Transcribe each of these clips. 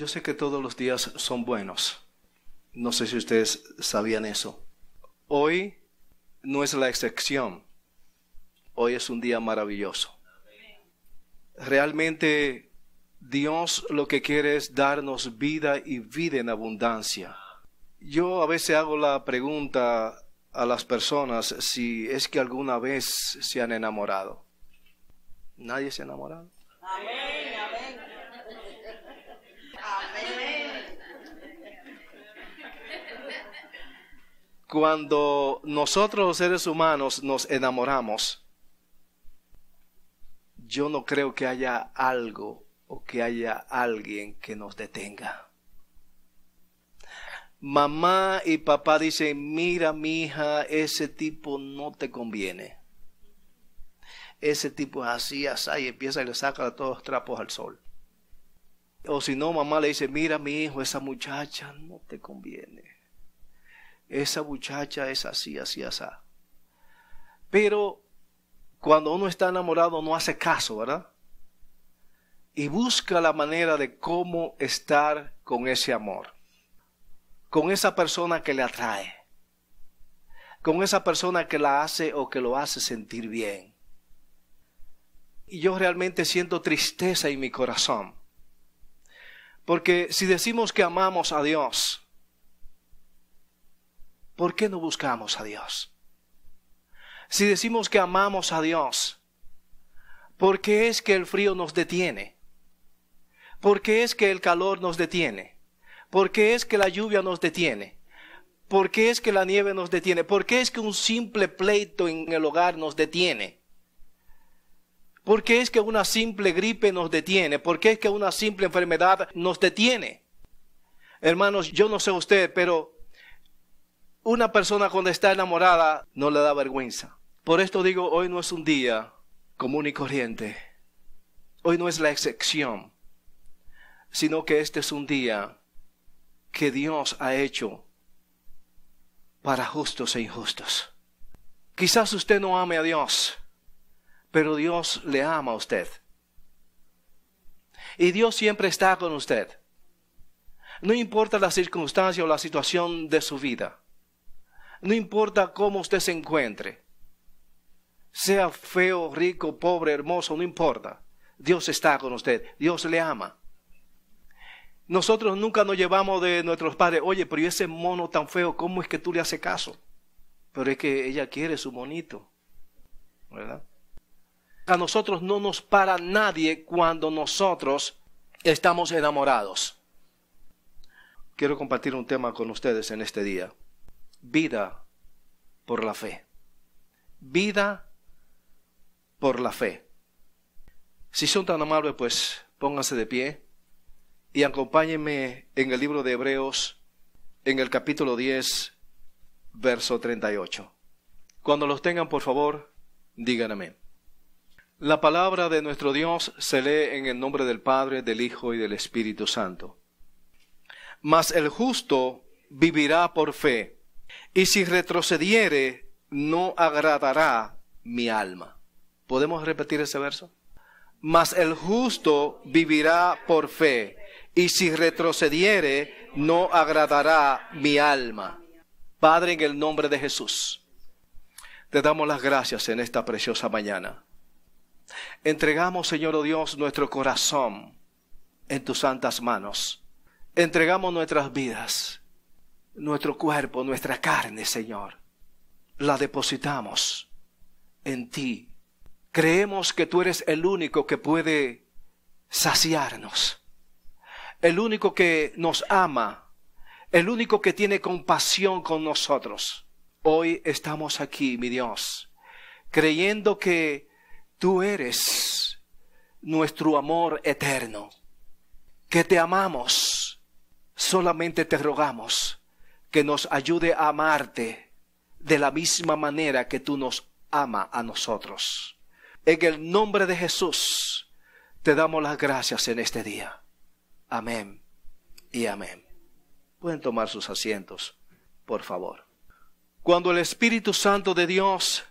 Yo sé que todos los días son buenos. No sé si ustedes sabían eso. Hoy no es la excepción. Hoy es un día maravilloso. Realmente Dios lo que quiere es darnos vida y vida en abundancia. Yo a veces hago la pregunta a las personas si es que alguna vez se han enamorado. ¿Nadie se ha enamorado? Amén, amén. Amén. Cuando nosotros los seres humanos nos enamoramos, yo no creo que haya algo o que haya alguien que nos detenga. Mamá y papá dicen, mira mi hija, ese tipo no te conviene. Ese tipo es así, así, y empieza y le saca todos los trapos al sol. O si no, mamá le dice, mira mi hijo, esa muchacha no te conviene. Esa muchacha es así, así, así. Pero cuando uno está enamorado no hace caso, ¿verdad? Y busca la manera de cómo estar con ese amor. Con esa persona que le atrae. Con esa persona que la hace o que lo hace sentir bien. Y yo realmente siento tristeza en mi corazón. Porque si decimos que amamos a Dios, ¿por qué no buscamos a Dios? Si decimos que amamos a Dios, ¿por qué es que el frío nos detiene? ¿Por qué es que el calor nos detiene? ¿Por qué es que la lluvia nos detiene? ¿Por qué es que la nieve nos detiene? ¿Por qué es que un simple pleito en el hogar nos detiene? ¿Por qué es que una simple gripe nos detiene? ¿Por qué es que una simple enfermedad nos detiene? Hermanos, yo no sé usted, pero una persona cuando está enamorada no le da vergüenza. Por esto digo, hoy no es un día común y corriente. Hoy no es la excepción, sino que este es un día que Dios ha hecho para justos e injustos. Quizás usted no ame a Dios, pero Dios le ama a usted. Y Dios siempre está con usted. No importa la circunstancia o la situación de su vida. No importa cómo usted se encuentre. Sea feo, rico, pobre, hermoso, no importa. Dios está con usted. Dios le ama. Nosotros nunca nos llevamos de nuestros padres. Oye, pero ese mono tan feo, ¿cómo es que tú le haces caso? Pero es que ella quiere su monito, ¿verdad? A nosotros no nos para nadie cuando nosotros estamos enamorados. Quiero compartir un tema con ustedes en este día. Vida por la fe. Vida por la fe. Si son tan amables, pues pónganse de pie y acompáñenme en el libro de Hebreos, en el capítulo 10, verso 38. Cuando los tengan, por favor, digan amén. La palabra de nuestro Dios se lee en el nombre del Padre, del Hijo y del Espíritu Santo. Mas el justo vivirá por fe, y si retrocediere, no agradará mi alma. ¿Podemos repetir ese verso? Mas el justo vivirá por fe, y si retrocediere, no agradará mi alma. Padre, en el nombre de Jesús, te damos las gracias en esta preciosa mañana. Entregamos, Señor oh Dios, nuestro corazón en tus santas manos. Entregamos nuestras vidas, nuestro cuerpo, nuestra carne, Señor. La depositamos en ti. Creemos que tú eres el único que puede saciarnos. El único que nos ama. El único que tiene compasión con nosotros. Hoy estamos aquí, mi Dios, creyendo que tú eres nuestro amor eterno, que te amamos. Solamente te rogamos que nos ayude a amarte de la misma manera que tú nos amas a nosotros. En el nombre de Jesús te damos las gracias en este día. Amén y amén. Pueden tomar sus asientos, por favor. Cuando el Espíritu Santo de Dios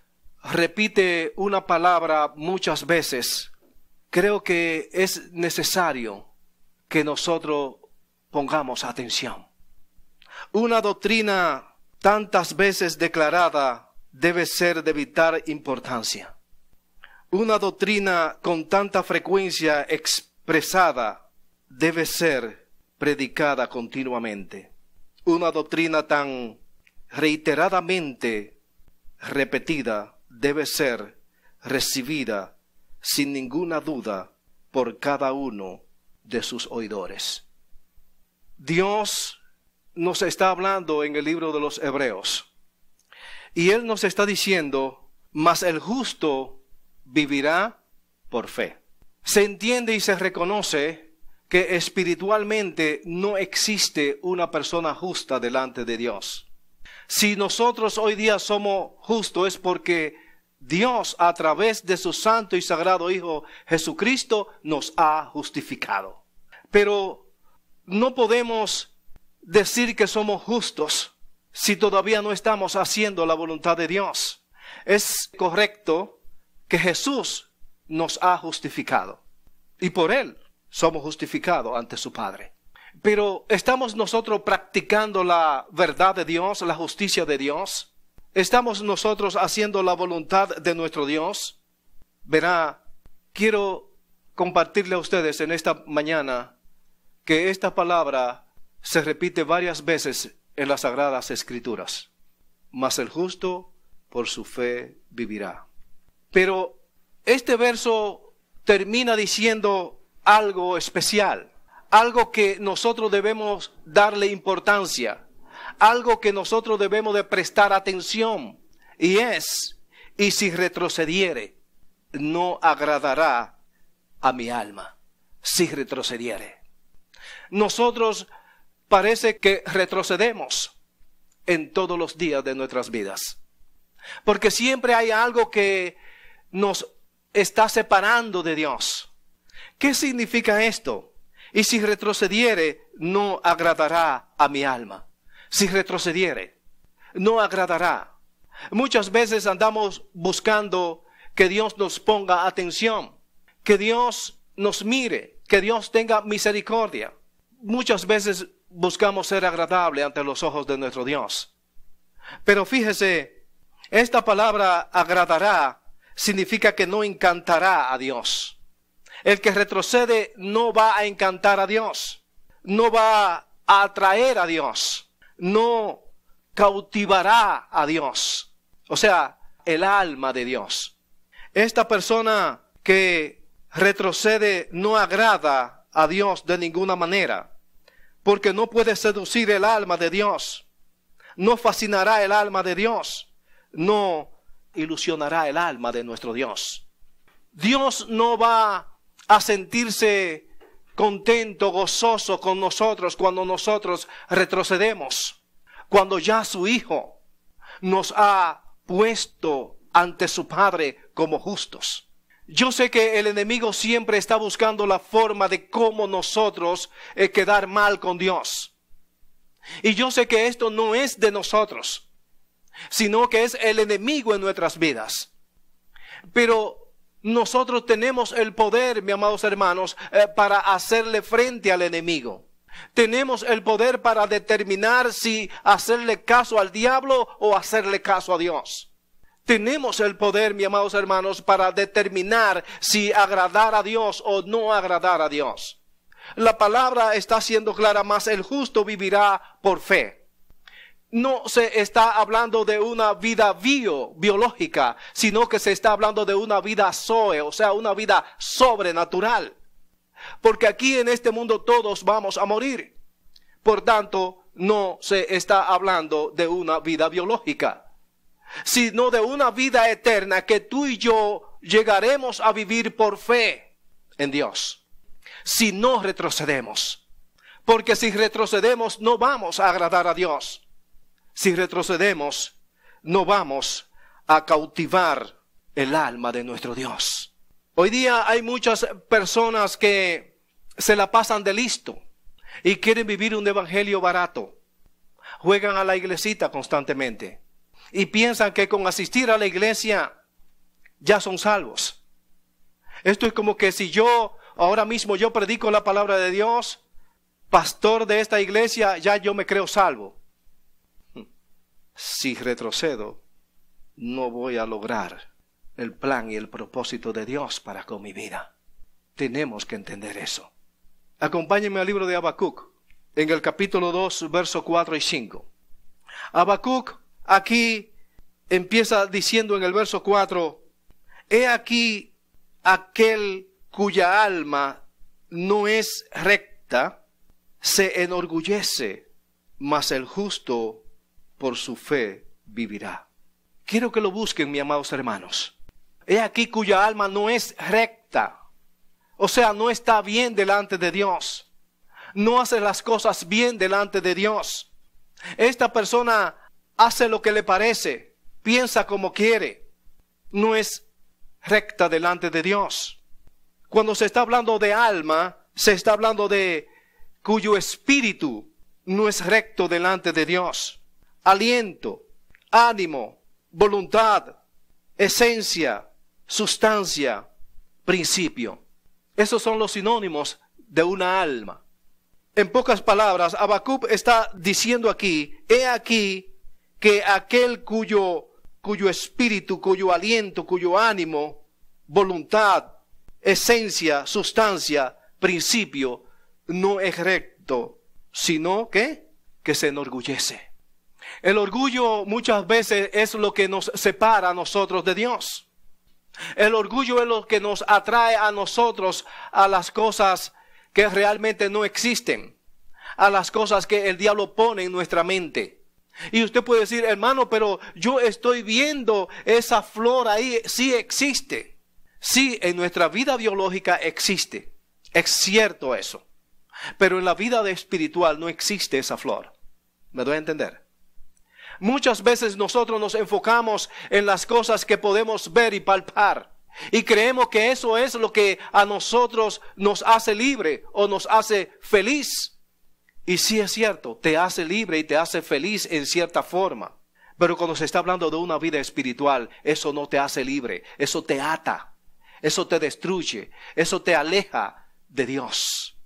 repite una palabra muchas veces, creo que es necesario que nosotros pongamos atención. Una doctrina tantas veces declarada debe ser de vital importancia. Una doctrina con tanta frecuencia expresada debe ser predicada continuamente. Una doctrina tan reiteradamente repetida debe ser recibida sin ninguna duda por cada uno de sus oidores. Dios nos está hablando en el libro de los Hebreos y Él nos está diciendo: mas el justo vivirá por fe. Se entiende y se reconoce que espiritualmente no existe una persona justa delante de Dios. Si nosotros hoy día somos justos es porque Dios, a través de su santo y sagrado Hijo Jesucristo, nos ha justificado. Pero no podemos decir que somos justos si todavía no estamos haciendo la voluntad de Dios. Es correcto que Jesús nos ha justificado y por Él somos justificados ante su Padre. Pero ¿estamos nosotros practicando la verdad de Dios, la justicia de Dios? ¿Estamos nosotros haciendo la voluntad de nuestro Dios? Verá, quiero compartirle a ustedes en esta mañana que esta palabra se repite varias veces en las Sagradas Escrituras. Mas el justo por su fe vivirá. Pero este verso termina diciendo algo especial, algo que nosotros debemos darle importancia, algo que nosotros debemos de prestar atención, y es: y si retrocediere, no agradará a mi alma. Si retrocediere. Nosotros parece que retrocedemos en todos los días de nuestras vidas, porque siempre hay algo que nos está separando de Dios. ¿Qué significa esto? Y si retrocediere, no agradará a mi alma. Si retrocediere, no agradará. Muchas veces andamos buscando que Dios nos ponga atención, que Dios nos mire, que Dios tenga misericordia. Muchas veces buscamos ser agradable ante los ojos de nuestro Dios. Pero fíjese, esta palabra agradará significa que no encantará a Dios. El que retrocede no va a encantar a Dios, no va a atraer a Dios, no cautivará a Dios, o sea, el alma de Dios. Esta persona que retrocede no agrada a Dios de ninguna manera, porque no puede seducir el alma de Dios, no fascinará el alma de Dios, no ilusionará el alma de nuestro Dios. Dios no va a sentirse contento, gozoso con nosotros cuando nosotros retrocedemos, cuando ya su Hijo nos ha puesto ante su Padre como justos. Yo sé que el enemigo siempre está buscando la forma de cómo nosotros quedar mal con Dios. Y yo sé que esto no es de nosotros, sino que es el enemigo en nuestras vidas. Pero nosotros tenemos el poder, mis amados hermanos, para hacerle frente al enemigo. Tenemos el poder para determinar si hacerle caso al diablo o hacerle caso a Dios. Tenemos el poder, mis amados hermanos, para determinar si agradar a Dios o no agradar a Dios. La palabra está siendo clara: mas el justo vivirá por fe. No se está hablando de una vida biológica, sino que se está hablando de una vida zoe, o sea, una vida sobrenatural. Porque aquí en este mundo todos vamos a morir. Por tanto, no se está hablando de una vida biológica, sino de una vida eterna que tú y yo llegaremos a vivir por fe en Dios, si no retrocedemos. Porque si retrocedemos no vamos a agradar a Dios. Si retrocedemos, no vamos a cautivar el alma de nuestro Dios. Hoy día hay muchas personas que se la pasan de listo y quieren vivir un evangelio barato. Juegan a la iglesita constantemente y piensan que con asistir a la iglesia ya son salvos. Esto es como que si yo ahora mismo yo predico la palabra de Dios, pastor de esta iglesia, ya yo me creo salvo. Si retrocedo, no voy a lograr el plan y el propósito de Dios para con mi vida. Tenemos que entender eso. Acompáñenme al libro de Habacuc, en el capítulo 2, versos 4 y 5. Habacuc aquí empieza diciendo en el verso 4, he aquí aquel cuya alma no es recta, se enorgullece, mas el justo por su fe vivirá. Quiero que lo busquen, mis amados hermanos. He aquí cuya alma no es recta, o sea, no está bien delante de Dios, no hace las cosas bien delante de Dios. Esta persona hace lo que le parece, piensa como quiere, no es recta delante de Dios. Cuando se está hablando de alma, se está hablando de cuyo espíritu no es recto delante de Dios. Aliento, ánimo, voluntad, esencia, sustancia, principio. Esos son los sinónimos de una alma. En pocas palabras, Habacuc está diciendo aquí, he aquí que aquel cuyo espíritu, cuyo aliento, cuyo ánimo, voluntad, esencia, sustancia, principio, no es recto, sino que se enorgullece. El orgullo muchas veces es lo que nos separa a nosotros de Dios. El orgullo es lo que nos atrae a nosotros a las cosas que realmente no existen, a las cosas que el diablo pone en nuestra mente. Y usted puede decir, hermano, pero yo estoy viendo esa flor ahí, sí existe. Sí, en nuestra vida biológica existe, es cierto eso. Pero en la vida espiritual no existe esa flor. ¿Me doy a entender? Muchas veces nosotros nos enfocamos en las cosas que podemos ver y palpar. Y creemos que eso es lo que a nosotros nos hace libre o nos hace feliz. Y sí es cierto, te hace libre y te hace feliz en cierta forma. Pero cuando se está hablando de una vida espiritual, eso no te hace libre, eso te ata, eso te destruye, eso te aleja de Dios.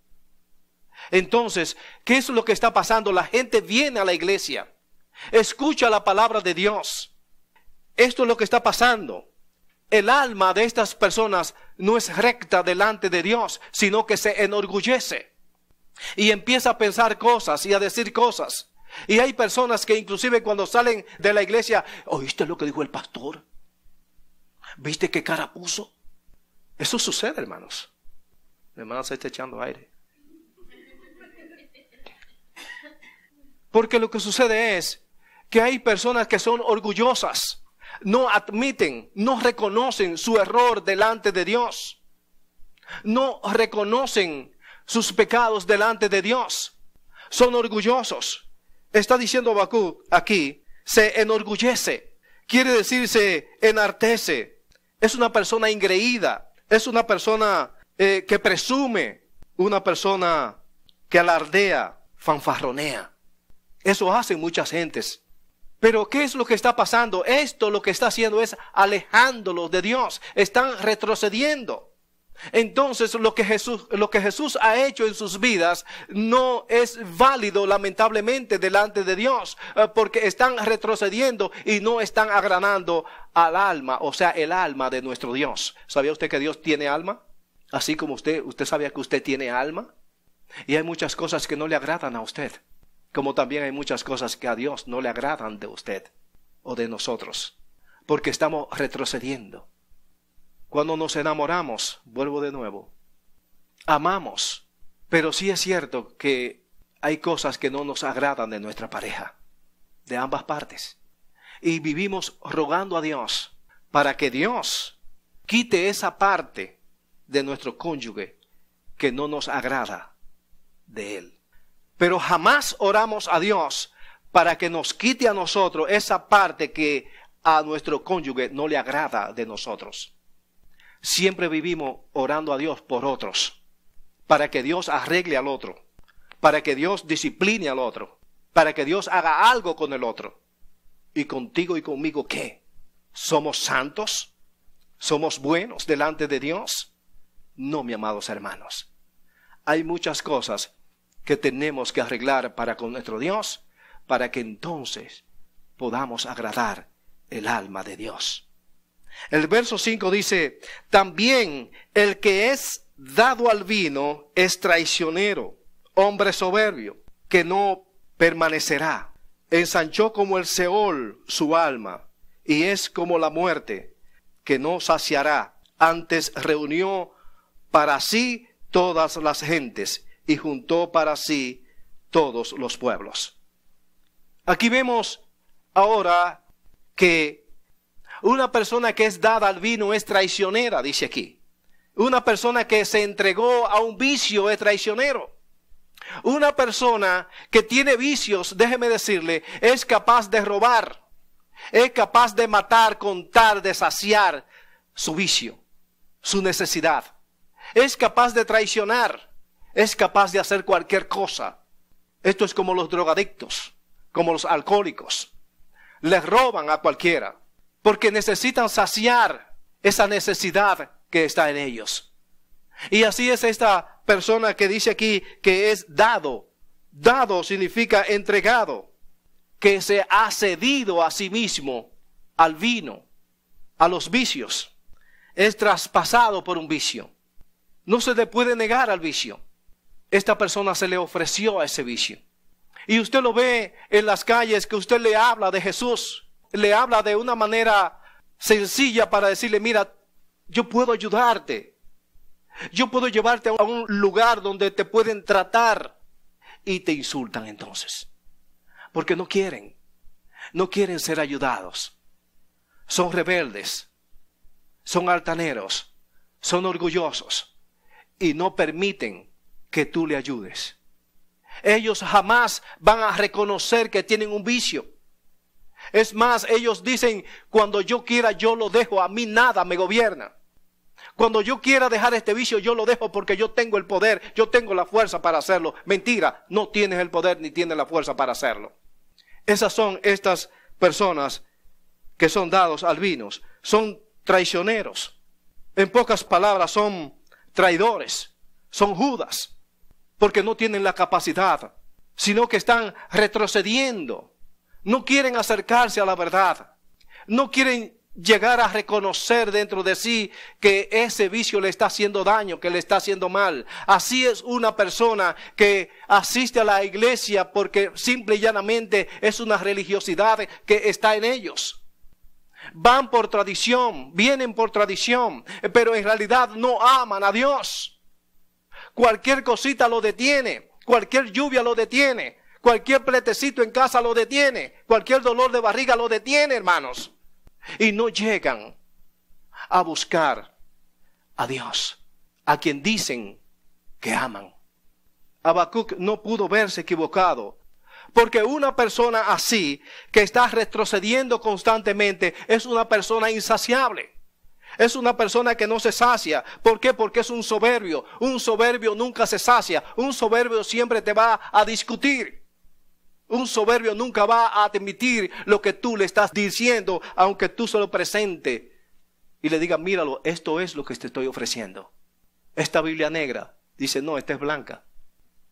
Entonces, ¿qué es lo que está pasando? La gente viene a la iglesia, escucha la palabra de Dios. Esto es lo que está pasando. El alma de estas personas no es recta delante de Dios, sino que se enorgullece. Y empieza a pensar cosas y a decir cosas. Y hay personas que inclusive cuando salen de la iglesia, ¿oíste lo que dijo el pastor? ¿Viste qué cara puso? Eso sucede, hermanos. Mi hermana se está echando aire. Porque lo que sucede es que hay personas que son orgullosas, no admiten, no reconocen su error delante de Dios, no reconocen sus pecados delante de Dios, son orgullosos. Está diciendo Habacuc aquí, se enorgullece, quiere decir se enartece, es una persona engreída, es una persona que presume, una persona que alardea, fanfarronea. Eso hacen muchas gentes. Pero ¿qué es lo que está pasando? Esto lo que está haciendo es alejándolos de Dios. Están retrocediendo. Entonces lo que Jesús ha hecho en sus vidas no es válido lamentablemente delante de Dios, porque están retrocediendo y no están agradando al alma, o sea, el alma de nuestro Dios. ¿Sabía usted que Dios tiene alma? Así como usted sabía que usted tiene alma. Y hay muchas cosas que no le agradan a usted, como también hay muchas cosas que a Dios no le agradan de usted o de nosotros, porque estamos retrocediendo. Cuando nos enamoramos, vuelvo de nuevo, amamos, pero sí es cierto que hay cosas que no nos agradan de nuestra pareja, de ambas partes. Y vivimos rogando a Dios para que Dios quite esa parte de nuestro cónyuge que no nos agrada de él. Pero jamás oramos a Dios para que nos quite a nosotros esa parte que a nuestro cónyuge no le agrada de nosotros. Siempre vivimos orando a Dios por otros, para que Dios arregle al otro, para que Dios discipline al otro, para que Dios haga algo con el otro. ¿Y contigo y conmigo qué? ¿Somos santos? ¿Somos buenos delante de Dios? No, mis amados hermanos. Hay muchas cosas que tenemos que arreglar para con nuestro Dios, para que entonces podamos agradar el alma de Dios. El verso 5 dice, también el que es dado al vino es traicionero, hombre soberbio, que no permanecerá. Ensanchó como el Seol su alma, y es como la muerte, que no saciará. Antes reunió para sí todas las gentes, y juntó para sí todos los pueblos. Aquí vemos ahora que una persona que es dada al vino es traicionera, dice aquí. Una persona que se entregó a un vicio es traicionero. Una persona que tiene vicios, déjeme decirle, es capaz de robar, es capaz de matar con tal de saciar su vicio, su necesidad. Es capaz de traicionar, es capaz de hacer cualquier cosa. Esto es como los drogadictos, como los alcohólicos. Les roban a cualquiera, porque necesitan saciar esa necesidad que está en ellos. Y así es esta persona que dice aquí que es dado. Dado significa entregado, que se ha cedido a sí mismo al vino, a los vicios. Es traspasado por un vicio. No se le puede negar al vicio. Esta persona se le ofreció a ese vicio. Y usted lo ve en las calles que usted le habla de Jesús. Le habla de una manera sencilla para decirle, mira, yo puedo ayudarte. Yo puedo llevarte a un lugar donde te pueden tratar. Y te insultan entonces. Porque no quieren ser ayudados. Son rebeldes. Son altaneros. Son orgullosos. Y no permiten que tú le ayudes. Ellos jamás van a reconocer que tienen un vicio. Es más, ellos dicen, cuando yo quiera yo lo dejo, a mí nada me gobierna. Cuando yo quiera dejar este vicio yo lo dejo porque yo tengo el poder, yo tengo la fuerza para hacerlo. Mentira, no tienes el poder ni tienes la fuerza para hacerlo. Esas son estas personas que son dados al vino. Son traicioneros. En pocas palabras, son traidores. Son Judas. Porque no tienen la capacidad, sino que están retrocediendo. No quieren acercarse a la verdad. No quieren llegar a reconocer dentro de sí que ese vicio le está haciendo daño, que le está haciendo mal. Así es una persona que asiste a la iglesia porque simple y llanamente es una religiosidad que está en ellos. Van por tradición, vienen por tradición, pero en realidad no aman a Dios. Cualquier cosita lo detiene, cualquier lluvia lo detiene, cualquier pletecito en casa lo detiene, cualquier dolor de barriga lo detiene, hermanos. Y no llegan a buscar a Dios, a quien dicen que aman. Habacuc no pudo verse equivocado, porque una persona así, que está retrocediendo constantemente, es una persona insaciable. Es una persona que no se sacia. ¿Por qué? Porque es un soberbio. Un soberbio nunca se sacia. Un soberbio siempre te va a discutir. Un soberbio nunca va a admitir lo que tú le estás diciendo, aunque tú se lo presente y le digas, míralo, esto es lo que te estoy ofreciendo. Esta Biblia negra dice, no, esta es blanca.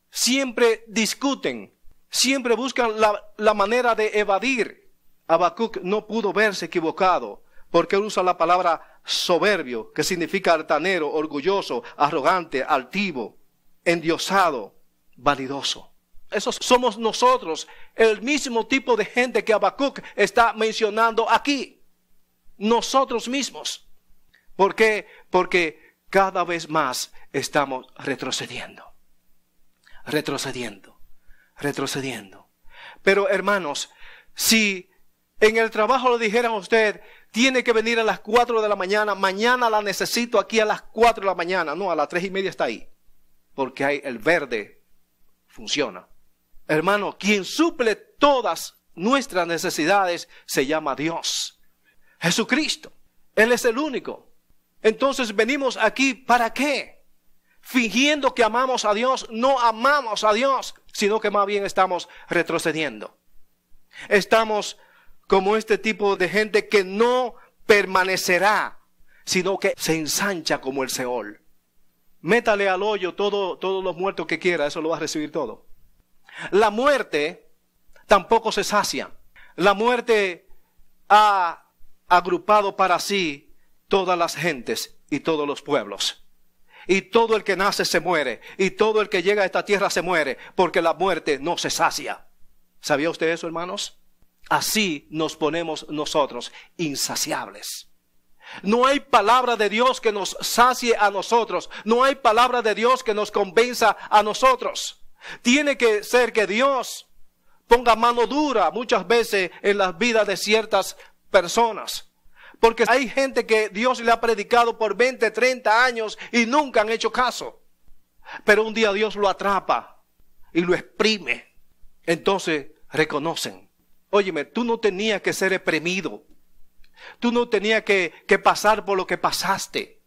Siempre discuten, siempre buscan la manera de evadir. Habacuc no pudo verse equivocado, porque él usa la palabra soberbio, que significa altanero, orgulloso, arrogante, altivo, endiosado, vanidoso. Esos somos nosotros, el mismo tipo de gente que Habacuc está mencionando aquí. Nosotros mismos. ¿Por qué? Porque cada vez más estamos retrocediendo. Retrocediendo. Retrocediendo. Pero hermanos, si en el trabajo le dijeran a usted, tiene que venir a las 4 de la mañana, mañana la necesito aquí a las 4 de la mañana. No, a las 3:30 está ahí. Porque hay el verde funciona. Hermano, quien suple todas nuestras necesidades se llama Dios. Jesucristo. Él es el único. Entonces venimos aquí, ¿para qué? Fingiendo que amamos a Dios, no amamos a Dios, sino que más bien estamos retrocediendo. Estamos como este tipo de gente que no permanecerá, sino que se ensancha como el Seol. Métale al hoyo todos los muertos que quiera, eso lo va a recibir todo. La muerte tampoco se sacia. La muerte ha agrupado para sí todas las gentes y todos los pueblos. Y todo el que nace se muere. Y todo el que llega a esta tierra se muere. Porque la muerte no se sacia. ¿Sabía usted eso, hermanos? Así nos ponemos nosotros insaciables. No hay palabra de Dios que nos sacie a nosotros. No hay palabra de Dios que nos convenza a nosotros. Tiene que ser que Dios ponga mano dura muchas veces en las vidas de ciertas personas. Porque hay gente que Dios le ha predicado por 20, 30 años y nunca han hecho caso. Pero un día Dios lo atrapa y lo exprime. Entonces reconocen. Óyeme, tú no tenías que ser exprimido. Tú no tenías que pasar por lo que pasaste.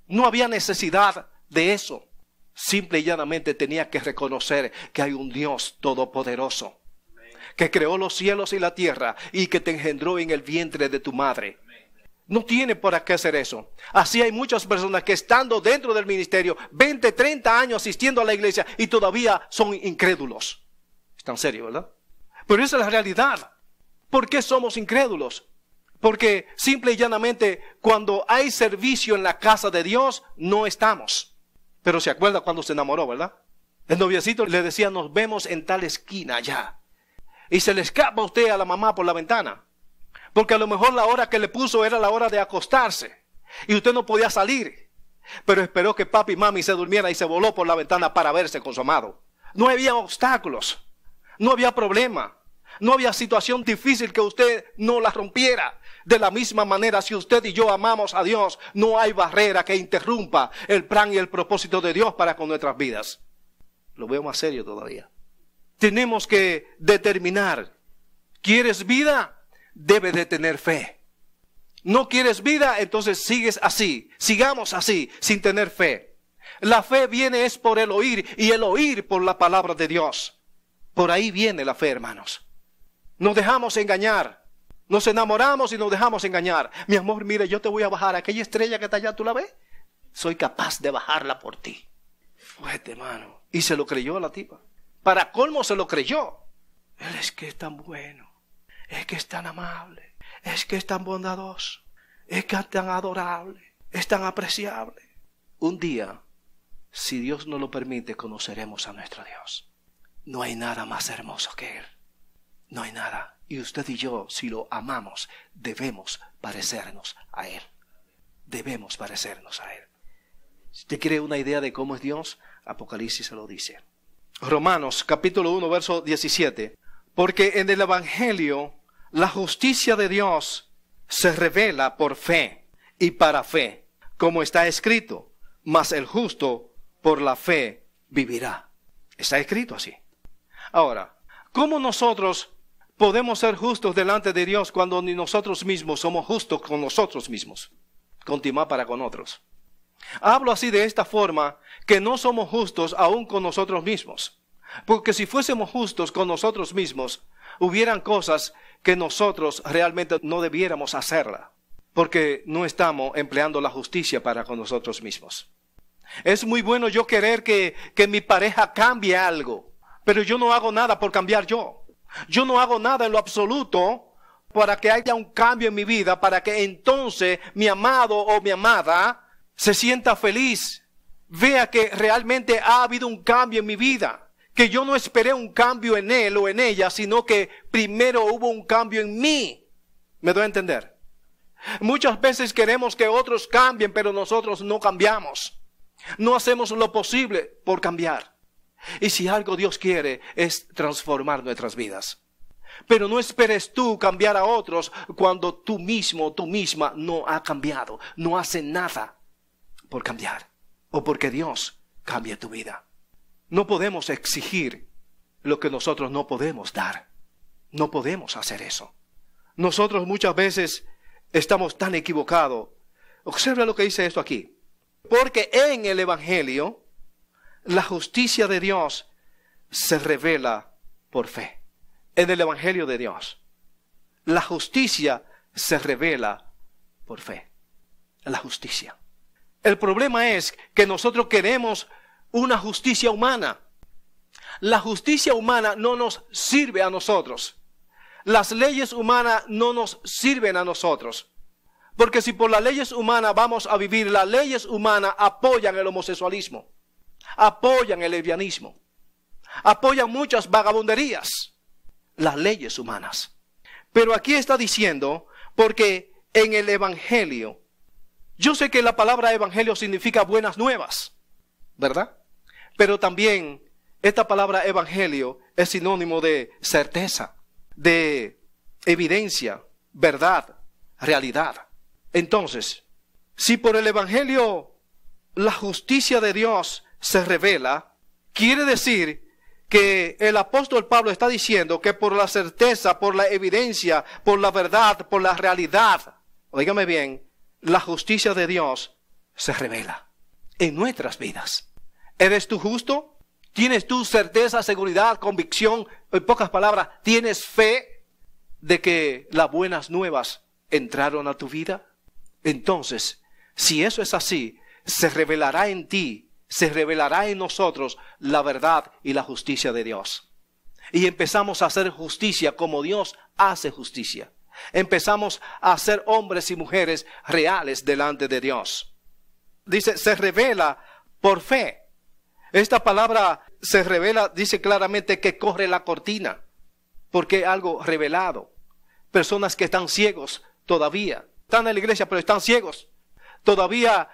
No había necesidad de eso. Simple y llanamente tenías que reconocer que hay un Dios todopoderoso. Que creó los cielos y la tierra y que te engendró en el vientre de tu madre. No tiene por qué hacer eso. Así hay muchas personas que estando dentro del ministerio, 20, 30 años asistiendo a la iglesia y todavía son incrédulos. Está en serio, ¿verdad? Pero esa es la realidad. ¿Por qué somos incrédulos? Porque simple y llanamente cuando hay servicio en la casa de Dios, no estamos. Pero se acuerda cuando se enamoró, ¿verdad? El noviecito le decía, nos vemos en tal esquina allá. Y se le escapa a usted a la mamá por la ventana. Porque a lo mejor la hora que le puso era la hora de acostarse. Y usted no podía salir. Pero esperó que papi y mami se durmieran y se voló por la ventana para verse con su amado. No había obstáculos. No había problema. No había situación difícil que usted no la rompiera. De la misma manera, si usted y yo amamos a Dios, no hay barrera que interrumpa el plan y el propósito de Dios para con nuestras vidas. Lo veo más serio todavía. Tenemos que determinar. ¿Quieres vida? Debe de tener fe. ¿No quieres vida? Entonces sigues así. Sigamos así, sin tener fe. La fe viene es por el oír y el oír por la palabra de Dios. Por ahí viene la fe, hermanos. Nos dejamos engañar. Nos enamoramos y nos dejamos engañar. Mi amor, mire, yo te voy a bajar. Aquella estrella que está allá, ¿tú la ves? Soy capaz de bajarla por ti. Fuerte, hermano. Y se lo creyó a la tipa. Para colmo se lo creyó. Él es que es tan bueno. Es que es tan amable. Es que es tan bondadoso. Es que es tan adorable. Es tan apreciable. Un día, si Dios nos lo permite, conoceremos a nuestro Dios. No hay nada más hermoso que Él. No hay nada. Y usted y yo, si lo amamos, debemos parecernos a Él. Debemos parecernos a Él. Si usted quiere una idea de cómo es Dios, Apocalipsis se lo dice. Romanos capítulo 1, verso 17. Porque en el Evangelio la justicia de Dios se revela por fe y para fe, como está escrito, mas el justo por la fe vivirá. Está escrito así. Ahora, ¿cómo nosotros podemos ser justos delante de Dios cuando ni nosotros mismos somos justos con nosotros mismos? Continuar para con otros. Hablo así de esta forma, que no somos justos aún con nosotros mismos. Porque si fuésemos justos con nosotros mismos, hubieran cosas que nosotros realmente no debiéramos hacerla. Porque no estamos empleando la justicia para con nosotros mismos. Es muy bueno yo querer que mi pareja cambie algo. Pero yo no hago nada por cambiar yo. Yo no hago nada en lo absoluto para que haya un cambio en mi vida, para que entonces mi amado o mi amada se sienta feliz, vea que realmente ha habido un cambio en mi vida, que yo no esperé un cambio en él o en ella, sino que primero hubo un cambio en mí. ¿Me doy a entender? Muchas veces queremos que otros cambien, pero nosotros no cambiamos. No hacemos lo posible por cambiar. Y si algo Dios quiere es transformar nuestras vidas. Pero no esperes tú cambiar a otros cuando tú mismo, tú misma no ha cambiado. No hace nada por cambiar o porque Dios cambie tu vida. No podemos exigir lo que nosotros no podemos dar. No podemos hacer eso. Nosotros muchas veces estamos tan equivocados. Observa lo que dice esto aquí. Porque en el Evangelio la justicia de Dios se revela por fe. En el Evangelio de Dios, la justicia se revela por fe. La justicia. El problema es que nosotros queremos una justicia humana. La justicia humana no nos sirve a nosotros. Las leyes humanas no nos sirven a nosotros. Porque si por las leyes humanas vamos a vivir, las leyes humanas apoyan el homosexualismo, apoyan el lesbianismo, apoyan muchas vagabunderías, las leyes humanas. Pero aquí está diciendo, porque en el Evangelio, yo sé que la palabra Evangelio significa buenas nuevas, ¿verdad? Pero también esta palabra Evangelio es sinónimo de certeza, de evidencia, verdad, realidad. Entonces, si por el Evangelio la justicia de Dios se revela, quiere decir que el apóstol Pablo está diciendo que por la certeza, por la evidencia, por la verdad, por la realidad, óigame bien, la justicia de Dios se revela en nuestras vidas. ¿Eres tú justo? ¿Tienes tú certeza, seguridad, convicción? En pocas palabras, ¿tienes fe de que las buenas nuevas entraron a tu vida? Entonces, si eso es así, se revelará en ti, se revelará en nosotros la verdad y la justicia de Dios. Y empezamos a hacer justicia como Dios hace justicia. Empezamos a ser hombres y mujeres reales delante de Dios. Dice, se revela por fe. Esta palabra se revela, dice claramente que corre la cortina, porque es algo revelado. Personas que están ciegos todavía, están en la iglesia pero están ciegos. Todavía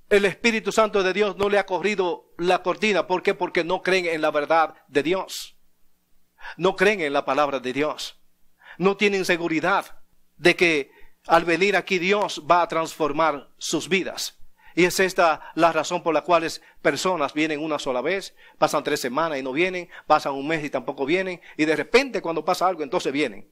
el Espíritu Santo de Dios no le ha corrido la cortina. ¿Por qué? Porque no creen en la verdad de Dios. No creen en la palabra de Dios. No tienen seguridad de que al venir aquí Dios va a transformar sus vidas. Y es esta la razón por la cual personas vienen una sola vez, pasan 3 semanas y no vienen, pasan un mes y tampoco vienen, y de repente cuando pasa algo entonces vienen.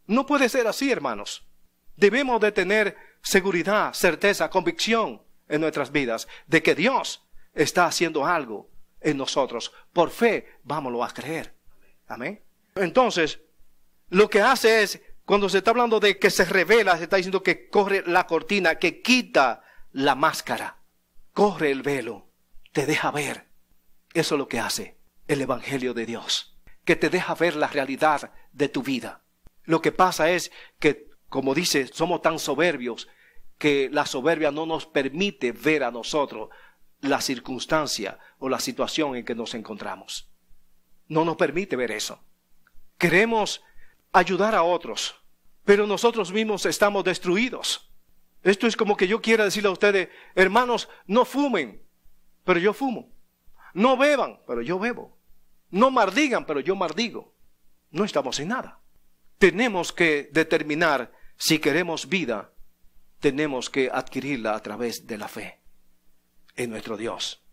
No puede ser así, hermanos. Debemos de tener seguridad, certeza, convicción en nuestras vidas de que Dios está haciendo algo en nosotros. Por fe, vámonos a creer. Amén. Entonces, lo que hace es, cuando se está hablando de que se revela, se está diciendo que corre la cortina, que quita la máscara, corre el velo, te deja ver. Eso es lo que hace el Evangelio de Dios, que te deja ver la realidad de tu vida. Lo que pasa es que, como dice, somos tan soberbios que la soberbia no nos permite ver a nosotros la circunstancia o la situación en que nos encontramos. No nos permite ver eso. Queremos ayudar a otros, pero nosotros mismos estamos destruidos. Esto es como que yo quiera decirle a ustedes, hermanos, no fumen, pero yo fumo. No beban, pero yo bebo. No maldigan, pero yo maldigo. No estamos en nada. Tenemos que determinar si queremos vida. Tenemos que adquirirla a través de la fe en nuestro Dios.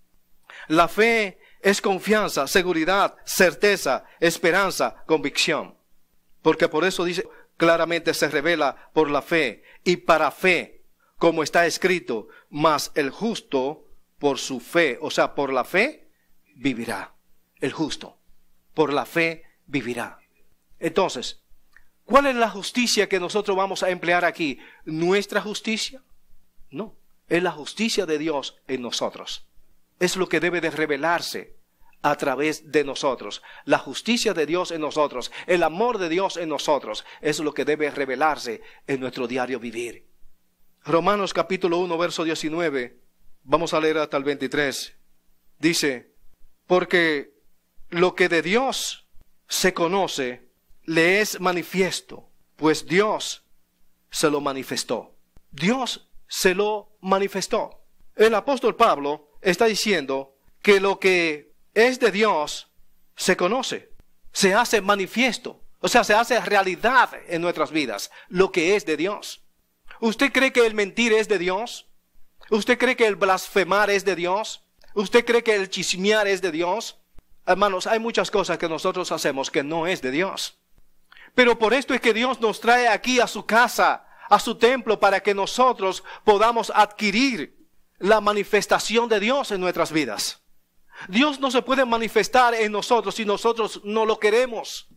La fe es confianza, seguridad, certeza, esperanza, convicción. Porque por eso dice, claramente se revela por la fe y para fe. Como está escrito, mas el justo por su fe, o sea, por la fe, vivirá. El justo, por la fe, vivirá. Entonces, ¿cuál es la justicia que nosotros vamos a emplear aquí? ¿Nuestra justicia? No, es la justicia de Dios en nosotros. Es lo que debe de revelarse a través de nosotros. La justicia de Dios en nosotros, el amor de Dios en nosotros, es lo que debe revelarse en nuestro diario vivir. Romanos capítulo 1, verso 19, vamos a leer hasta el 23, dice, porque lo que de Dios se conoce, le es manifiesto, pues Dios se lo manifestó. Dios se lo manifestó. El apóstol Pablo está diciendo que lo que es de Dios se conoce, se hace manifiesto, o sea, se hace realidad en nuestras vidas, lo que es de Dios. ¿Usted cree que el mentir es de Dios? ¿Usted cree que el blasfemar es de Dios? ¿Usted cree que el chismear es de Dios? Hermanos, hay muchas cosas que nosotros hacemos que no es de Dios. Pero por esto es que Dios nos trae aquí a su casa, a su templo, para que nosotros podamos adquirir la manifestación de Dios en nuestras vidas. Dios no se puede manifestar en nosotros si nosotros no lo queremos.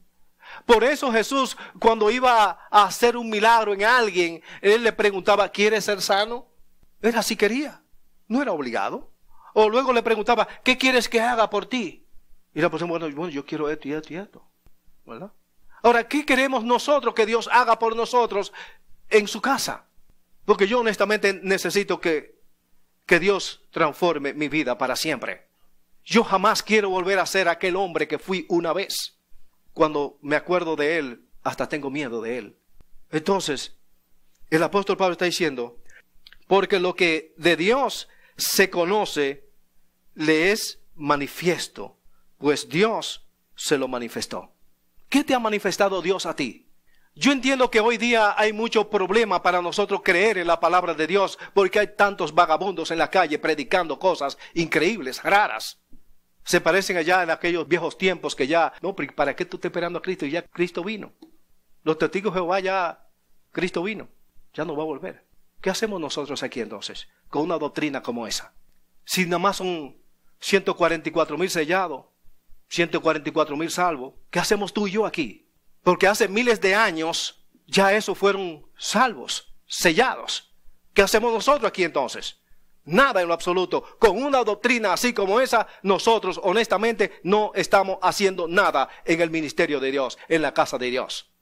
Por eso Jesús, cuando iba a hacer un milagro en alguien, Él le preguntaba, ¿quieres ser sano? Era si quería, no era obligado. O luego le preguntaba, ¿qué quieres que haga por ti? Y la persona, bueno, yo quiero esto y esto y esto, ¿verdad? Ahora, ¿qué queremos nosotros que Dios haga por nosotros en su casa? Porque yo honestamente necesito que Dios transforme mi vida para siempre. Yo jamás quiero volver a ser aquel hombre que fui una vez. Cuando me acuerdo de él, hasta tengo miedo de él. Entonces, el apóstol Pablo está diciendo, porque lo que de Dios se conoce, le es manifiesto, pues Dios se lo manifestó. ¿Qué te ha manifestado Dios a ti? Yo entiendo que hoy día hay mucho problema para nosotros creer en la palabra de Dios, porque hay tantos vagabundos en la calle predicando cosas increíbles, raras. Se parecen allá en aquellos viejos tiempos que ya, no, ¿para qué tú estás esperando a Cristo? Ya Cristo vino. Los testigos de Jehová ya, Cristo vino. Ya no va a volver. ¿Qué hacemos nosotros aquí entonces con una doctrina como esa? Si nada más son 144,000 sellados, 144,000 salvos, ¿qué hacemos tú y yo aquí? Porque hace miles de años ya esos fueron salvos, sellados. ¿Qué hacemos nosotros aquí entonces? Nada en lo absoluto. Con una doctrina así como esa, nosotros honestamente no estamos haciendo nada en el ministerio de Dios, en la casa de Dios.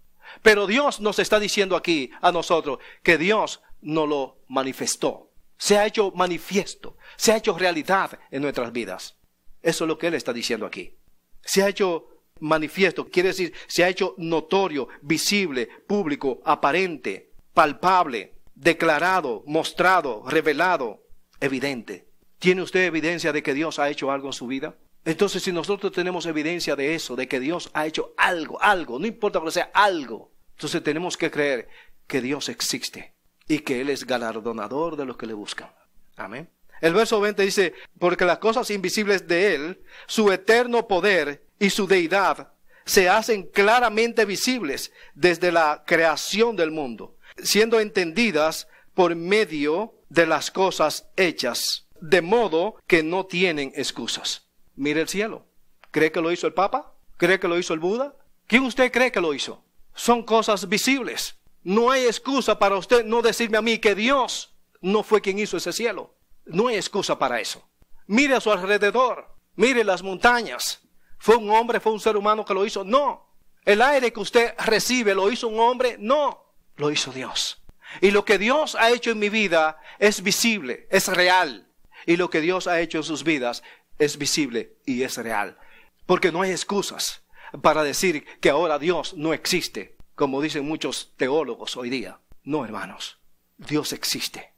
Pero Dios nos está diciendo aquí a nosotros que Dios nos lo manifestó. Se ha hecho manifiesto, se ha hecho realidad en nuestras vidas. Eso es lo que Él está diciendo aquí. Se ha hecho manifiesto, quiere decir, se ha hecho notorio, visible, público, aparente, palpable, declarado, mostrado, revelado, evidente. ¿Tiene usted evidencia de que Dios ha hecho algo en su vida? Entonces, si nosotros tenemos evidencia de eso, de que Dios ha hecho algo, no importa que sea algo, entonces tenemos que creer que Dios existe y que Él es galardonador de los que le buscan. Amén. El verso 20 dice, porque las cosas invisibles de Él, su eterno poder y su deidad, se hacen claramente visibles desde la creación del mundo, siendo entendidas por medio de las cosas hechas, de modo que no tienen excusas. Mire el cielo. ¿Cree que lo hizo el Papa? ¿Cree que lo hizo el Buda? ¿Quién usted cree que lo hizo? Son cosas visibles. No hay excusa para usted no decirme a mí que Dios no fue quien hizo ese cielo. No hay excusa para eso. Mire a su alrededor. Mire las montañas. ¿Fue un hombre, fue un ser humano que lo hizo? No. ¿El aire que usted recibe lo hizo un hombre? No. Lo hizo Dios. Y lo que Dios ha hecho en mi vida es visible, es real. Y lo que Dios ha hecho en sus vidas es visible y es real. Porque no hay excusas para decir que ahora Dios no existe, como dicen muchos teólogos hoy día. No, hermanos. Dios existe.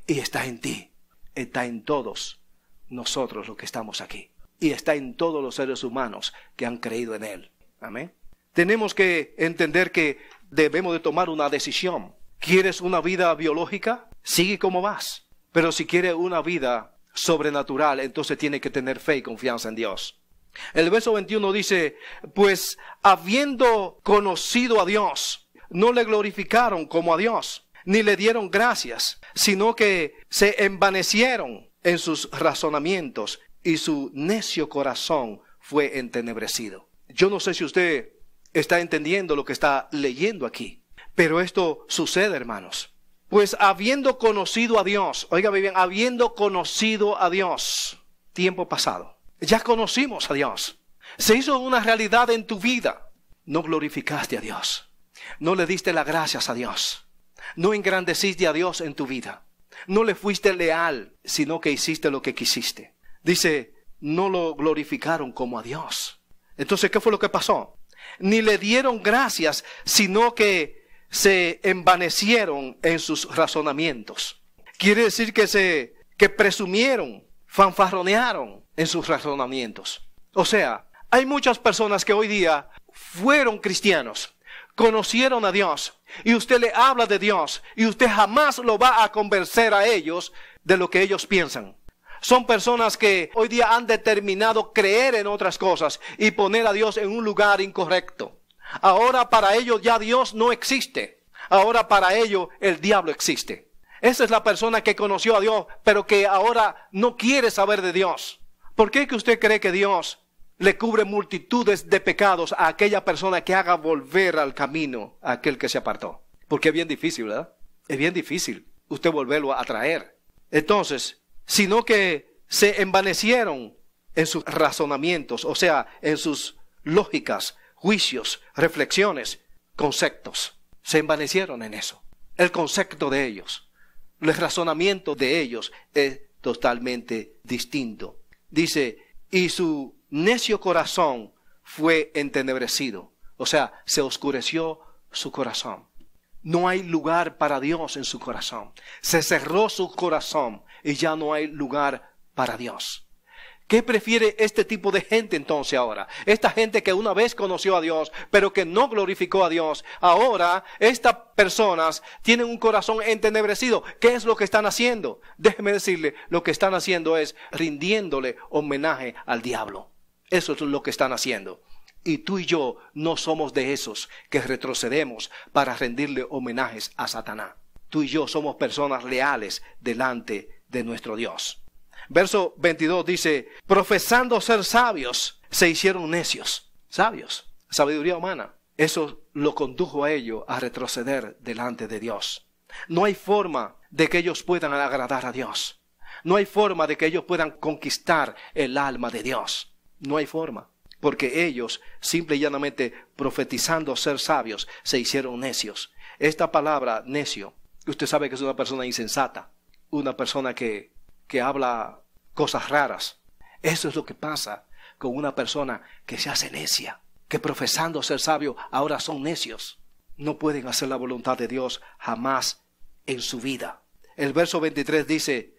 Y está en ti. Está en todos nosotros los que estamos aquí. Y está en todos los seres humanos que han creído en Él. Amén. Tenemos que entender que debemos de tomar una decisión. ¿Quieres una vida biológica? Sigue como vas. Pero si quieres una vida sobrenatural, entonces tiene que tener fe y confianza en Dios. El verso 21 dice, pues habiendo conocido a Dios, no le glorificaron como a Dios, ni le dieron gracias, sino que se envanecieron en sus razonamientos y su necio corazón fue entenebrecido. Yo no sé si usted está entendiendo lo que está leyendo aquí, pero esto sucede, hermanos. Pues habiendo conocido a Dios, óigame bien, habiendo conocido a Dios, tiempo pasado, ya conocimos a Dios. Se hizo una realidad en tu vida. No glorificaste a Dios. No le diste las gracias a Dios. No engrandeciste a Dios en tu vida. No le fuiste leal, sino que hiciste lo que quisiste. Dice, no lo glorificaron como a Dios. Entonces, ¿qué fue lo que pasó? Ni le dieron gracias, sino que se envanecieron en sus razonamientos. Quiere decir que presumieron, fanfarronearon en sus razonamientos. O sea, hay muchas personas que hoy día fueron cristianos, conocieron a Dios, y usted le habla de Dios, y usted jamás lo va a convencer a ellos de lo que ellos piensan. Son personas que hoy día han determinado creer en otras cosas y poner a Dios en un lugar incorrecto. Ahora para ellos ya Dios no existe. Ahora para ellos el diablo existe. Esa es la persona que conoció a Dios, pero que ahora no quiere saber de Dios. ¿Por qué que usted cree que Dios le cubre multitudes de pecados a aquella persona que haga volver al camino a aquel que se apartó? Porque es bien difícil, ¿verdad? Es bien difícil usted volverlo a traer. Entonces, sino que se envanecieron en sus razonamientos, o sea, en sus lógicas, juicios, reflexiones, conceptos. Se envanecieron en eso. El concepto de ellos, el razonamiento de ellos es totalmente distinto. Dice, y su necio corazón fue entenebrecido. O sea, se oscureció su corazón. No hay lugar para Dios en su corazón. Se cerró su corazón y ya no hay lugar para Dios. ¿Qué prefiere este tipo de gente entonces ahora? Esta gente que una vez conoció a Dios, pero que no glorificó a Dios. Ahora, estas personas tienen un corazón entenebrecido. ¿Qué es lo que están haciendo? Déjeme decirle, lo que están haciendo es rindiéndole homenaje al diablo. Eso es lo que están haciendo. Y tú y yo no somos de esos que retrocedemos para rendirle homenajes a Satanás. Tú y yo somos personas leales delante de nuestro Dios. Verso 22 dice, profesando ser sabios, se hicieron necios. Sabios, sabiduría humana. Eso lo condujo a ellos a retroceder delante de Dios. No hay forma de que ellos puedan agradar a Dios. No hay forma de que ellos puedan conquistar el alma de Dios. No hay forma. Porque ellos, simple y llanamente, profetizando ser sabios, se hicieron necios. Esta palabra, necio, usted sabe que es una persona insensata. Una persona que habla cosas raras. Eso es lo que pasa con una persona que se hace necia, que profesando ser sabio ahora son necios. No pueden hacer la voluntad de Dios jamás en su vida. El verso 23 dice,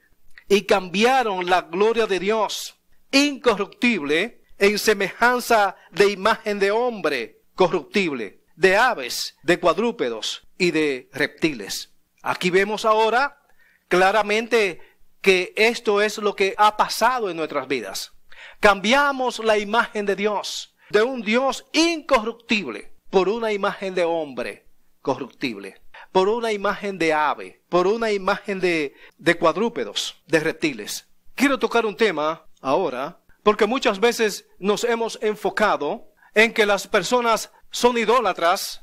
y cambiaron la gloria de Dios incorruptible en semejanza de imagen de hombre corruptible, de aves, de cuadrúpedos y de reptiles. Aquí vemos ahora claramente que esto es lo que ha pasado en nuestras vidas. Cambiamos la imagen de Dios, de un Dios incorruptible, por una imagen de hombre corruptible, por una imagen de ave, por una imagen de cuadrúpedos, de reptiles. Quiero tocar un tema ahora, porque muchas veces nos hemos enfocado en que las personas son idólatras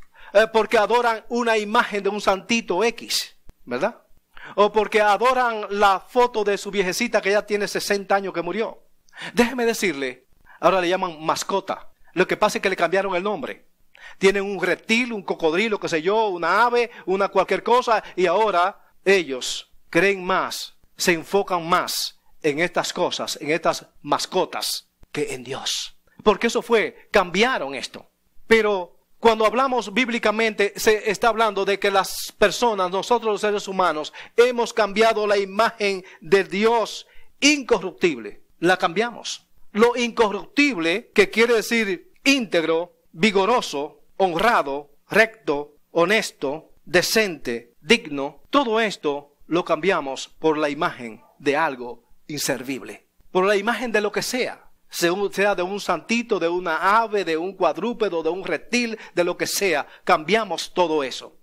porque adoran una imagen de un santito X, ¿verdad? O porque adoran la foto de su viejecita que ya tiene 60 años que murió. Déjeme decirle, ahora le llaman mascota. Lo que pasa es que le cambiaron el nombre. Tienen un reptil, un cocodrilo, qué sé yo, una ave, una cualquier cosa. Y ahora ellos creen más, se enfocan más en estas cosas, en estas mascotas, que en Dios. Porque eso fue, cambiaron esto. Pero cuando hablamos bíblicamente, se está hablando de que las personas, nosotros los seres humanos, hemos cambiado la imagen de Dios incorruptible. La cambiamos. Lo incorruptible, que quiere decir íntegro, vigoroso, honrado, recto, honesto, decente, digno, todo esto lo cambiamos por la imagen de algo inservible. Por la imagen de lo que sea. Sea de un santito, de una ave, de un cuadrúpedo, de un reptil, de lo que sea, cambiamos todo eso.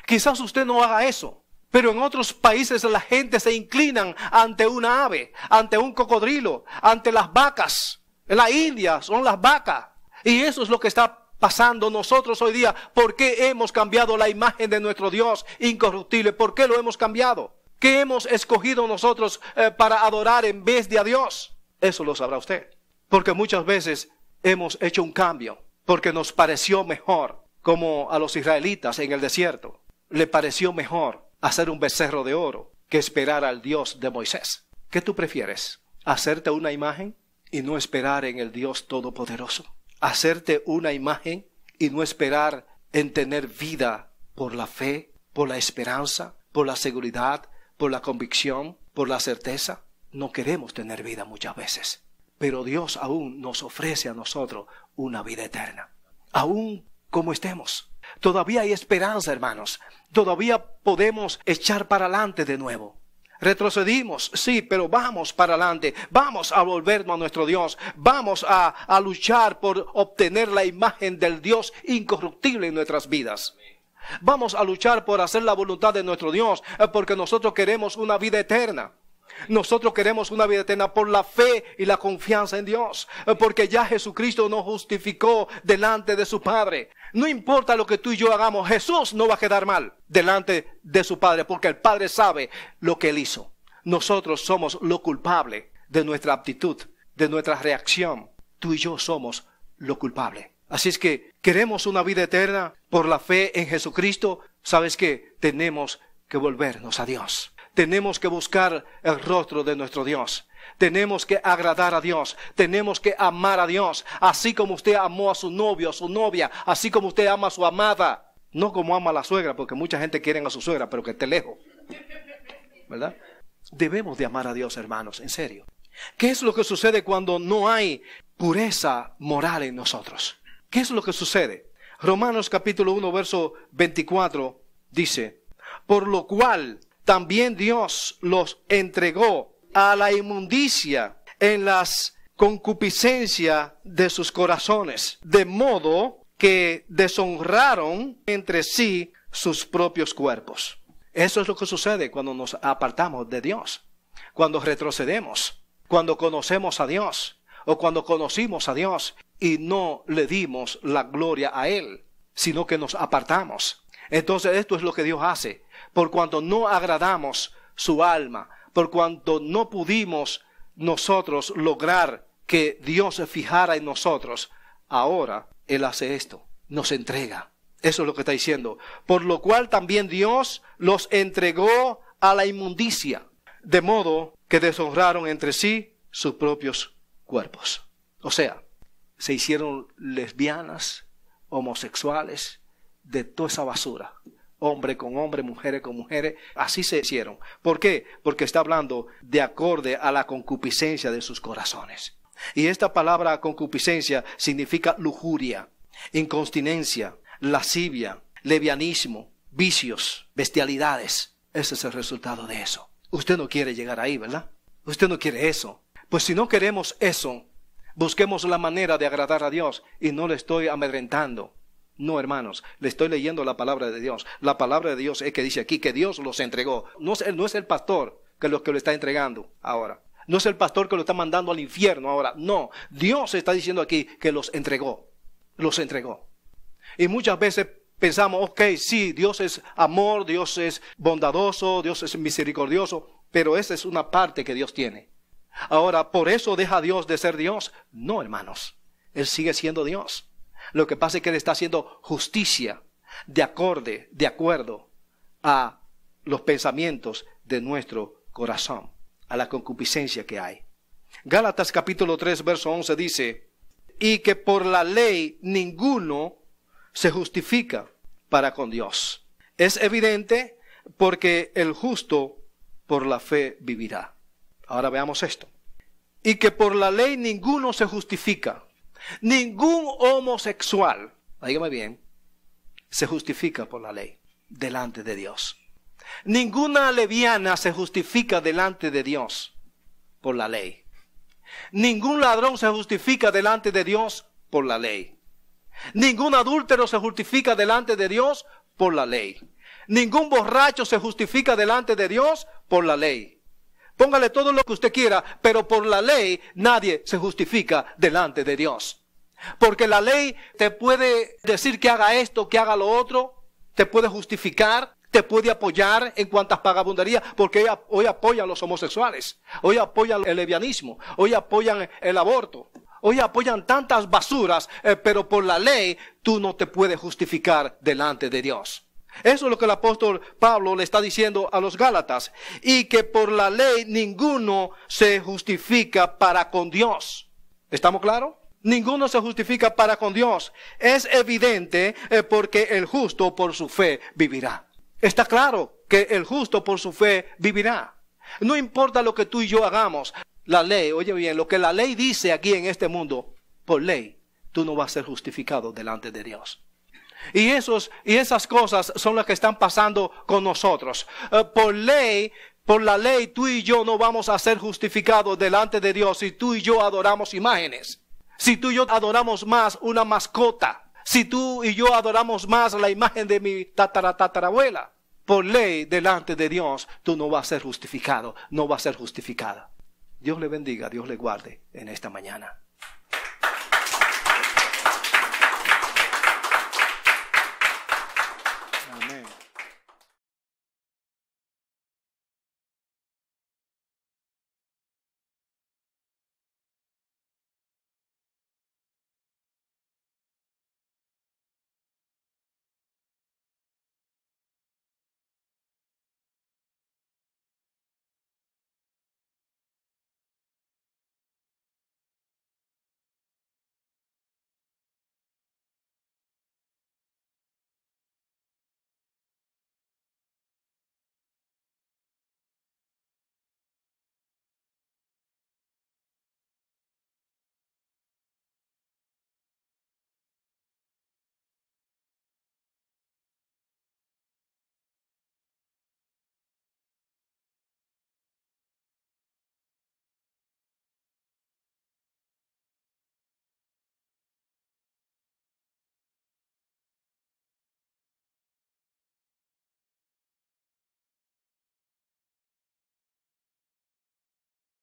Quizás usted no haga eso, pero en otros países la gente se inclinan ante una ave, ante un cocodrilo, ante las vacas. En la India son las vacas. Y eso es lo que está pasando nosotros hoy día. ¿Por qué hemos cambiado la imagen de nuestro Dios incorruptible? ¿Por qué lo hemos cambiado? ¿Qué hemos escogido nosotros para adorar en vez de a Dios? Eso lo sabrá usted. Porque muchas veces hemos hecho un cambio, porque nos pareció mejor, como a los israelitas en el desierto. Le pareció mejor hacer un becerro de oro que esperar al Dios de Moisés. ¿Qué tú prefieres? ¿Hacerte una imagen y no esperar en el Dios Todopoderoso? ¿Hacerte una imagen y no esperar en tener vida por la fe, por la esperanza, por la seguridad, por la convicción, por la certeza? No queremos tener vida muchas veces. Pero Dios aún nos ofrece a nosotros una vida eterna. Aún como estemos. Todavía hay esperanza, hermanos. Todavía podemos echar para adelante de nuevo. Retrocedimos, sí, pero vamos para adelante. Vamos a volvernos a nuestro Dios. Vamos a luchar por obtener la imagen del Dios incorruptible en nuestras vidas. Vamos a luchar por hacer la voluntad de nuestro Dios, porque nosotros queremos una vida eterna. Nosotros queremos una vida eterna por la fe y la confianza en Dios, porque ya Jesucristo nos justificó delante de su Padre. No importa lo que tú y yo hagamos, Jesús no va a quedar mal delante de su Padre, porque el Padre sabe lo que Él hizo. Nosotros somos lo culpable de nuestra aptitud de nuestra reacción, tú y yo somos lo culpable. Así es que queremos una vida eterna por la fe en Jesucristo. ¿Sabes qué? Tenemos que volvernos a Dios. Tenemos que buscar el rostro de nuestro Dios. Tenemos que agradar a Dios. Tenemos que amar a Dios. Así como usted amó a su novio, a su novia. Así como usted ama a su amada. No como ama a la suegra, porque mucha gente quiere a su suegra, pero que esté lejos. ¿Verdad? Debemos de amar a Dios, hermanos, en serio. ¿Qué es lo que sucede cuando no hay pureza moral en nosotros? ¿Qué es lo que sucede? Romanos capítulo 1, verso 24 dice: por lo cual también Dios los entregó a la inmundicia en las concupiscencias de sus corazones, de modo que deshonraron entre sí sus propios cuerpos. Eso es lo que sucede cuando nos apartamos de Dios, cuando retrocedemos, cuando conocemos a Dios o cuando conocimos a Dios y no le dimos la gloria a Él, sino que nos apartamos. Entonces esto es lo que Dios hace. Por cuanto no agradamos su alma, por cuanto no pudimos nosotros lograr que Dios se fijara en nosotros, ahora Él hace esto, nos entrega. Eso es lo que está diciendo. Por lo cual también Dios los entregó a la inmundicia, de modo que deshonraron entre sí sus propios cuerpos. O sea, se hicieron lesbianas, homosexuales, de toda esa basura. Hombre con hombre, mujeres con mujeres, así se hicieron. ¿Por qué? Porque está hablando de acorde a la concupiscencia de sus corazones. Y esta palabra concupiscencia significa lujuria, incontinencia, lascivia, levianismo, vicios, bestialidades. Ese es el resultado de eso. Usted no quiere llegar ahí, ¿verdad? Usted no quiere eso. Pues si no queremos eso, busquemos la manera de agradar a Dios. Y no le estoy amedrentando. No, hermanos, le estoy leyendo la palabra de Dios. La palabra de Dios es que dice aquí que Dios los entregó. No es el pastor que lo está entregando ahora. No es el pastor que lo está mandando al infierno ahora. No, Dios está diciendo aquí que los entregó. Los entregó. Y muchas veces pensamos, ok, sí, Dios es amor, Dios es bondadoso, Dios es misericordioso, pero esa es una parte que Dios tiene. Ahora, ¿por eso deja Dios de ser Dios? No, hermanos, Él sigue siendo Dios. Lo que pasa es que Él está haciendo justicia de acuerdo a los pensamientos de nuestro corazón, a la concupiscencia que hay. Gálatas capítulo 3, verso 11 dice: y que por la ley ninguno se justifica para con Dios. Es evidente porque el justo por la fe vivirá. Ahora veamos esto. Y que por la ley ninguno se justifica. Ningún homosexual, dígame bien, se justifica por la ley delante de Dios. Ninguna lesbiana se justifica delante de Dios por la ley. Ningún ladrón se justifica delante de Dios por la ley. Ningún adúltero se justifica delante de Dios por la ley. Ningún borracho se justifica delante de Dios por la ley. Póngale todo lo que usted quiera, pero por la ley nadie se justifica delante de Dios. Porque la ley te puede decir que haga esto, que haga lo otro, te puede justificar, te puede apoyar en cuantas vagabunderías, porque hoy apoyan a los homosexuales, hoy apoyan el lesbianismo, hoy apoyan el aborto, hoy apoyan tantas basuras, pero por la ley tú no te puedes justificar delante de Dios. Eso es lo que el apóstol Pablo le está diciendo a los Gálatas. Y que por la ley ninguno se justifica para con Dios. ¿Estamos claros? Ninguno se justifica para con Dios. Es evidente porque el justo por su fe vivirá. Está claro que el justo por su fe vivirá. No importa lo que tú y yo hagamos. La ley, oye bien, lo que la ley dice aquí en este mundo, por ley, tú no vas a ser justificado delante de Dios. Y esas cosas son las que están pasando con nosotros. Por la ley, tú y yo no vamos a ser justificados delante de Dios si tú y yo adoramos imágenes. Si tú y yo adoramos más una mascota. Si tú y yo adoramos más la imagen de mi tatarabuela. Por ley, delante de Dios, tú no vas a ser justificado, no vas a ser justificada. Dios le bendiga, Dios le guarde en esta mañana.